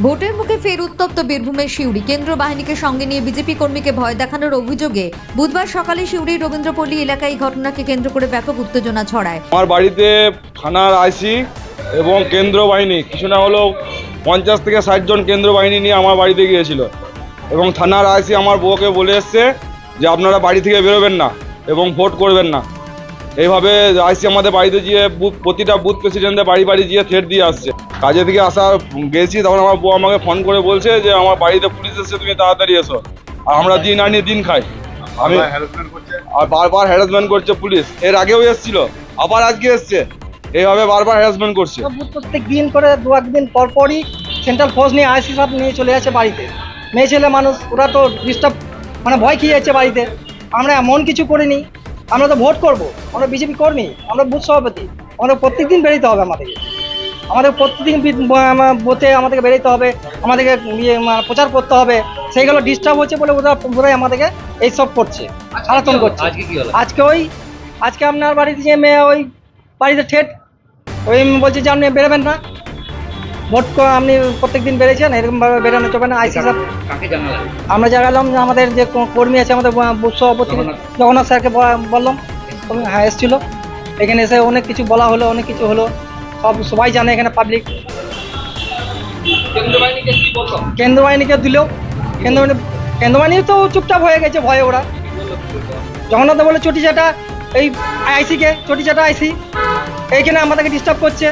ভোটের মুখে ফের উত্তপ্ত বীরভূমের সিউড়ি। কেন্দ্রীয় বাহিনীকে সঙ্গে নিয়ে বিজেপি কর্মীকে ভয় দেখানোর অভিযোগে বুধবার সকালে সিউড়ির রবীন্দ্রপল্লী এলাকায় এই ঘটনাকে কেন্দ্র করে ব্যাপক উত্তেজনা ছড়ায়। আমার বাড়িতে থানার আইসি এবং কেন্দ্র বাহিনী কিছু না হলেও 50 থেকে 60 জন কেন্দ্র বাহিনী নিয়ে আমার বাড়িতে গিয়েছিল এবং থানার আইসি আমার বউকে বলে এসছে যে আপনারা বাড়ি থেকে বেরোবেন না এবং ভোট করবেন না। এইভাবে আইসি আমাদের বাড়িতে গিয়ে প্রতিটা বুথ প্রেসিডেন্টের বাড়ি বাড়ি গিয়ে থ্রেট দিয়ে আসছে। কাজে থেকে গেছি তখন আমার বউ আমাকে ফোন করে বলছে যে আমার বাড়িতে পুলিশ এসছে, তুমি তাড়াতাড়ি এসো। আর আমরা দিন আনি দিন খাই। আমি আর বারবার হ্যারাসমেন্ট করছে পুলিশ। এর আগেও এসেছিল, আবার আজকে এসছে, এইভাবে বারবার হ্যারাসমেন্ট করছে। প্রত্যেক দিন করে দু একদিন পর পরই সেন্ট্রাল ফোর্স নিয়ে আইসি সব নিয়ে চলে যাচ্ছে বাড়িতে। মেয়ে ছেলে মানুষ ওরা তো ডিস্টার্ব ভয় খেয়ে যাচ্ছে বাড়িতে। আমরা এমন কিছু করিনি, আমরা তো ভোট করব, আমরা বিজেপি কর্মী, আমরা বুথ সভাপতি, আমাদের প্রত্যেক দিন বেরোতে হবে। আমাদের প্রত্যেকদিন বুথে আমাদেরকে বেরোতে হবে, আমাদেরকে প্রচার করতে হবে। সেইগুলো ডিস্টার্ব হচ্ছে বলে ওরা বোধহয় আমাদেরকে এইসব করছে, সারাতন করছে। আজকে আপনার বাড়িতে যে মেয়ে ওই বাড়িতে ঠেট ওই বলছে যে আপনি বেরোবেন না, ভোট আপনি প্রত্যেকদিন বেরিয়েছেন, এরকমভাবে বেরোনো চলবে না। আইসি সাহেব আমরা জানালাম যে আমাদের যে কর্মী আছে আমাদের বুথ সভাপতি জগন্নাথ স্যারকে বললাম, হ্যাঁ এসেছিলো। এখানে এসে অনেক কিছু বলা হলো, অনেক কিছু হলো, সবাই জানে এখানে পাবলিক। কেন্দ্র বাহিনীকে দিলেও কেন্দ্র বাহিনী তো চুপচাপ হয়ে গেছে ভয়ে। ওরা জগন্নাথ বলে চটি চাটা এই আইসিকে, চটি চাটা আইসি এইখানে আমাদেরকে ডিস্টার্ব করছে।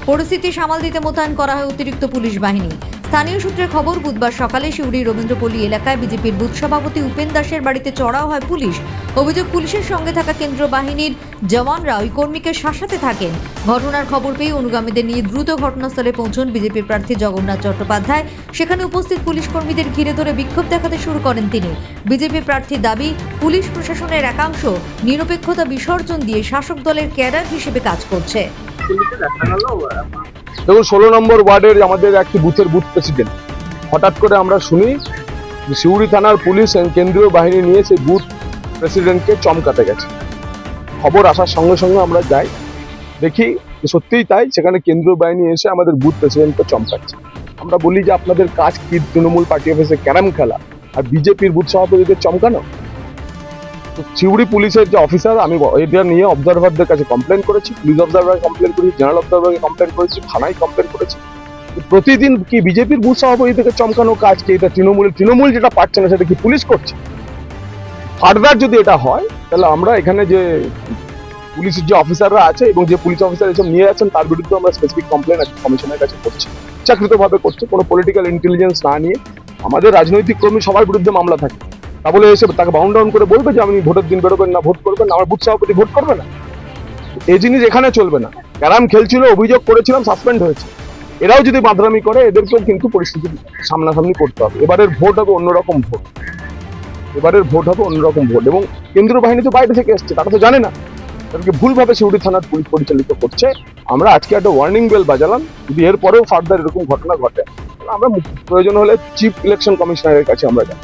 পরিস্থিতি সামাল দিতে মোতায়েন করা হয় অতিরিক্ত পুলিশ বাহিনী। স্থানীয় সূত্রের খবর, বুধবার সকালে সিউড়ি রবীন্দ্রপল্লী এলাকায় বিজেপির বুথ সভাপতি উপেন দাসের বাড়িতে চড়াও হয় পুলিশ। অভিযোগ, পুলিশের সঙ্গে থাকা কেন্দ্রীয় বাহিনীর জওয়ানরা ওই কর্মীকে শাসাতে থাকেন। ঘটনার খবর পেয়ে অনুগামীদের নিয়ে দ্রুত ঘটনাস্থলে পৌঁছন বিজেপির প্রার্থী জগন্নাথ চট্টোপাধ্যায়। সেখানে উপস্থিত পুলিশ কর্মীদের ঘিরে ধরে বিক্ষোভ দেখাতে শুরু করেন তিনি। বিজেপি প্রার্থীর দাবি, পুলিশ প্রশাসনের একাংশ নিরপেক্ষতা বিসর্জন দিয়ে শাসক দলের ক্যাডার হিসেবে কাজ করছে। দেখুন, 16 নম্বর ওয়ার্ডের আমাদের একটি বুথের বুথ প্রেসিডেন্ট, হঠাৎ করে আমরা শুনি সিউড়ি থানার পুলিশ কেন্দ্রীয় বাহিনী নিয়ে সেই বুথ প্রেসিডেন্টকে চমকাতে গেছে। খবর আসার সঙ্গে সঙ্গে আমরা যাই, দেখি সত্যিই তাই। সেখানে কেন্দ্রীয় বাহিনী এসে আমাদের বুথ প্রেসিডেন্টকে চমকাচ্ছে। আমরা বলি যে আপনাদের কাজ কি তৃণমূল পার্টি অফিসে ক্যারাম খেলা আর বিজেপির বুথ সভাপতিদের চমকানো? সিউড়ি পুলিশের যে অফিসার, আমি এটা নিয়ে অবজারভারদের কাছে কমপ্লেন করেছি, পুলিশ অবজারভার কমপ্লেন করেছি, জেনারেল অবজারভারকে কমপ্লেন করেছি, থানায় কমপ্লেন করেছি। প্রতিদিন কি বিজেপির বুথ সভাপতি থেকে চমকানো কাজ কি? এটা তৃণমূল যেটা পাচ্ছে না সেটা কি পুলিশ করছে? ফার্দার যদি এটা হয় তাহলে আমরা এখানে যে পুলিশের যে অফিসাররা আছে এবং যে পুলিশ অফিসার এসব নিয়ে যাচ্ছেন তার বিরুদ্ধে আমরা স্পেসিফিক কমপ্লেন কমিশনের কাছে করছি। চাকরিতভাবে করছে, কোনো পলিটিক্যাল ইন্টেলিজেন্স না নিয়ে। আমাদের রাজনৈতিক কর্মী সবার বিরুদ্ধে মামলা থাকে, তা বলে এসে তাকে বাউন্ড ডাউন করে বলবে যে আপনি ভোটের দিন বেরোবেন না, ভোট করবেন না, আমার বুথ সভাপতি ভোট করবে না। এই জিনিস এখানে চলবে না। ক্যারাম খেলছিল, অভিযোগ করেছিলাম, সাসপেন্ড হয়েছে। এরাও যদি বাঁধরামি করে এদেরকেও কিন্তু পরিস্থিতি সামনাসামনি করতে হবে। এবারের ভোট হবে অন্যরকম ভোট, এবং কেন্দ্রীয় বাহিনী তো বাইরে থেকে এসছে, তারা তো জানে না, তাদেরকে ভুলভাবে সিউড়ি থানার পুলিশ পরিচালিত করছে। আমরা আজকে একটা ওয়ার্নিং বেল বাজালাম, যদি এর পরেও ফার্দার এরকম ঘটনা ঘটে আমরা প্রয়োজন হলে চিফ ইলেকশন কমিশনারের কাছে আমরা যাই।